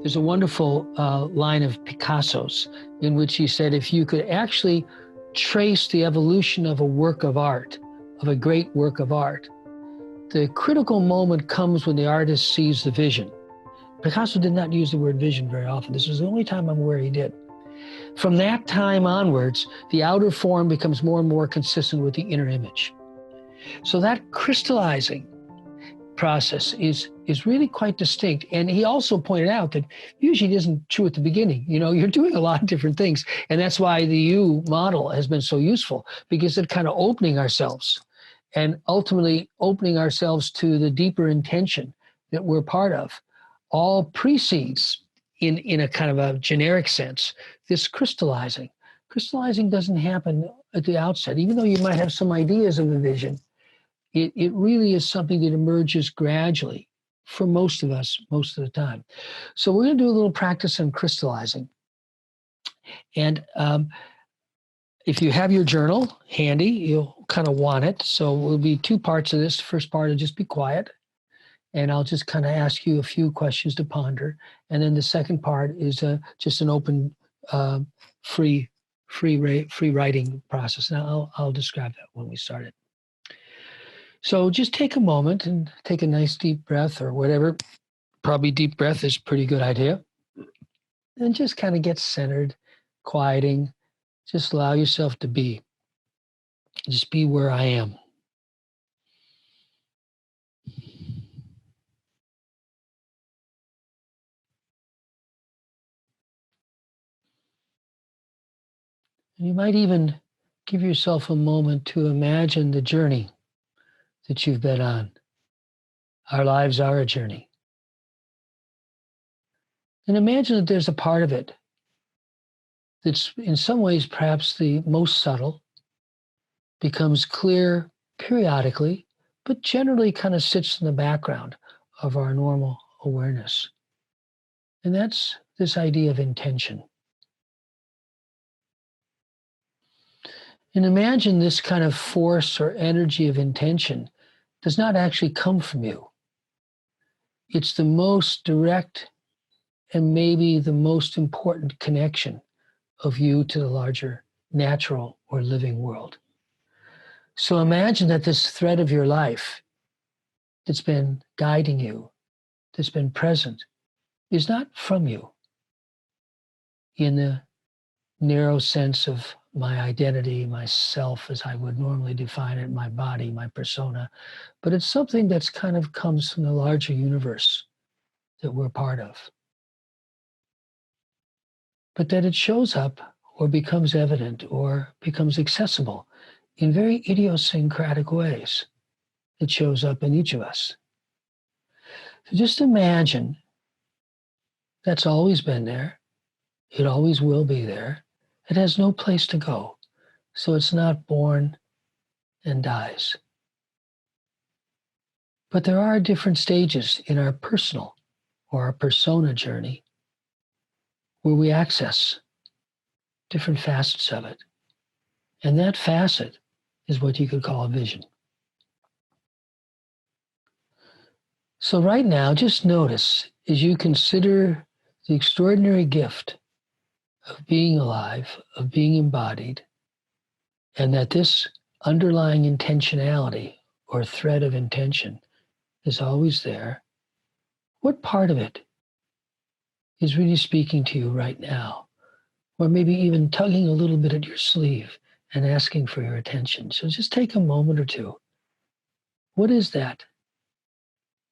There's a wonderful line of Picasso's in which he said, if you could actually trace the evolution of a work of art, of a great work of art, the critical moment comes when the artist sees the vision. Picasso did not use the word vision very often. This was the only time I'm aware he did. From that time onwards, the outer form becomes more and more consistent with the inner image. So that crystallizing process is really quite distinct. And he also pointed out that usually it isn't true at the beginning. You know, you're doing a lot of different things. And that's why the U model has been so useful, because it's kind of opening ourselves and ultimately opening ourselves to the deeper intention that we're part of. All precedes, in a kind of a generic sense, this crystallizing. Crystallizing doesn't happen at the outset, even though you might have some ideas of the vision. It really is something that emerges gradually for most of us, most of the time. So we're going to do a little practice on crystallizing. And if you have your journal handy, you'll kind of want it. So there'll be two parts of this. The first part will just be quiet, and I'll just kind of ask you a few questions to ponder. And then the second part is just an open, free writing process. Now I'll describe that when we start it. So just take a moment and take a nice deep breath or whatever. Probably deep breath is a pretty good idea. And just kind of get centered, quieting. Just allow yourself to be. Just be where I am. And you might even give yourself a moment to imagine the journey that you've been on. Our lives are a journey. And imagine that there's a part of it that's in some ways perhaps the most subtle, becomes clear periodically, but generally kind of sits in the background of our normal awareness. And that's this idea of intention. And imagine this kind of force or energy of intention does not actually come from you. It's the most direct and maybe the most important connection of you to the larger natural or living world. So imagine that this thread of your life that's been guiding you, that's been present, is not from you in the narrow sense of my identity, myself, as I would normally define it, my body, my persona, but it's something that's kind of comes from the larger universe that we're part of. But that it shows up or becomes evident or becomes accessible in very idiosyncratic ways. It shows up in each of us. So just imagine that's always been there. It always will be there. It has no place to go. So it's not born and dies. But there are different stages in our personal or our persona journey where we access different facets of it. And that facet is what you could call a vision. So right now, just notice as you consider the extraordinary gift of being alive, of being embodied, and that this underlying intentionality or thread of intention is always there, what part of it is really speaking to you right now? Or maybe even tugging a little bit at your sleeve and asking for your attention. So just take a moment or two. What is that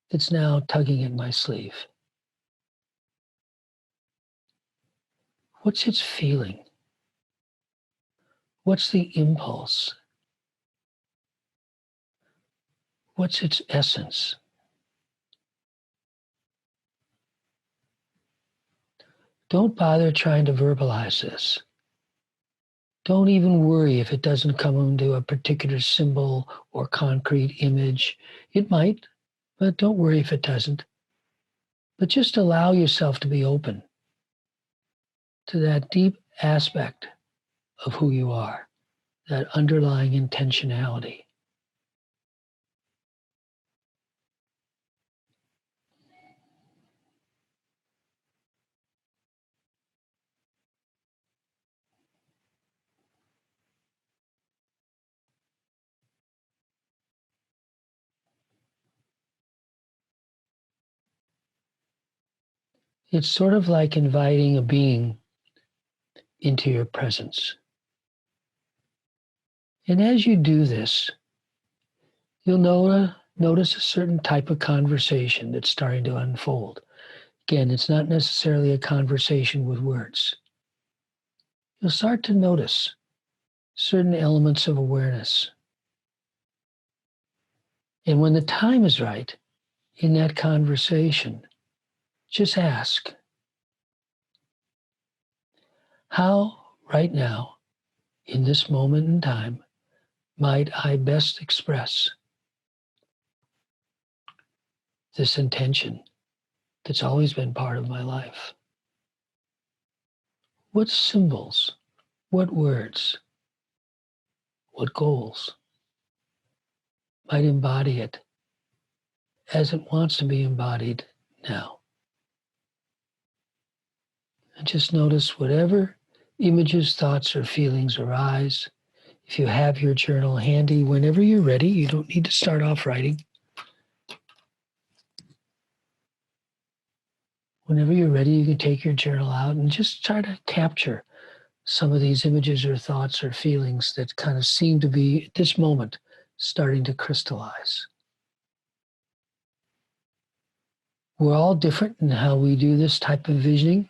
that's now tugging at my sleeve? What's its feeling? What's the impulse? What's its essence? Don't bother trying to verbalize this. Don't even worry if it doesn't come into a particular symbol or concrete image. It might, but don't worry if it doesn't. But just allow yourself to be open to that deep aspect of who you are, that underlying intentionality. It's sort of like inviting a being into your presence. And as you do this, you'll notice a certain type of conversation that's starting to unfold. Again, it's not necessarily a conversation with words. You'll start to notice certain elements of awareness. And when the time is right in that conversation, just ask, how right now, in this moment in time, might I best express this intention that's always been part of my life? What symbols, what words, what goals might embody it as it wants to be embodied now? And just notice whatever images, thoughts, or feelings arise. If you have your journal handy, whenever you're ready, you don't need to start off writing. Whenever you're ready, you can take your journal out and just try to capture some of these images or thoughts or feelings that kind of seem to be, at this moment, starting to crystallize. We're all different in how we do this type of visioning.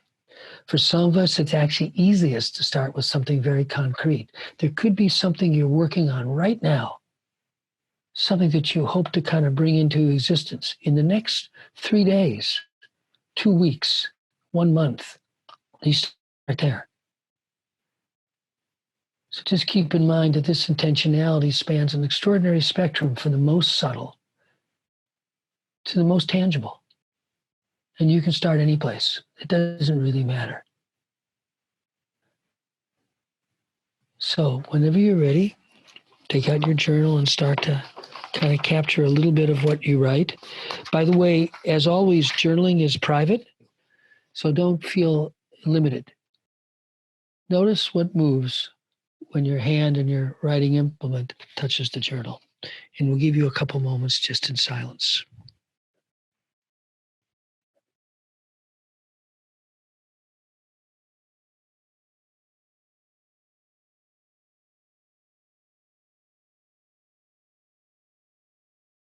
For some of us, it's actually easiest to start with something very concrete. There could be something you're working on right now, something that you hope to kind of bring into existence in the next 3 days, 2 weeks, 1 month. You start right there. So just keep in mind that this intentionality spans an extraordinary spectrum from the most subtle to the most tangible. And you can start any place. It doesn't really matter. So whenever you're ready, take out your journal and start to kind of capture a little bit of what you write. By the way, as always, journaling is private, so don't feel limited. Notice what moves when your hand and your writing implement touches the journal. And we'll give you a couple moments just in silence.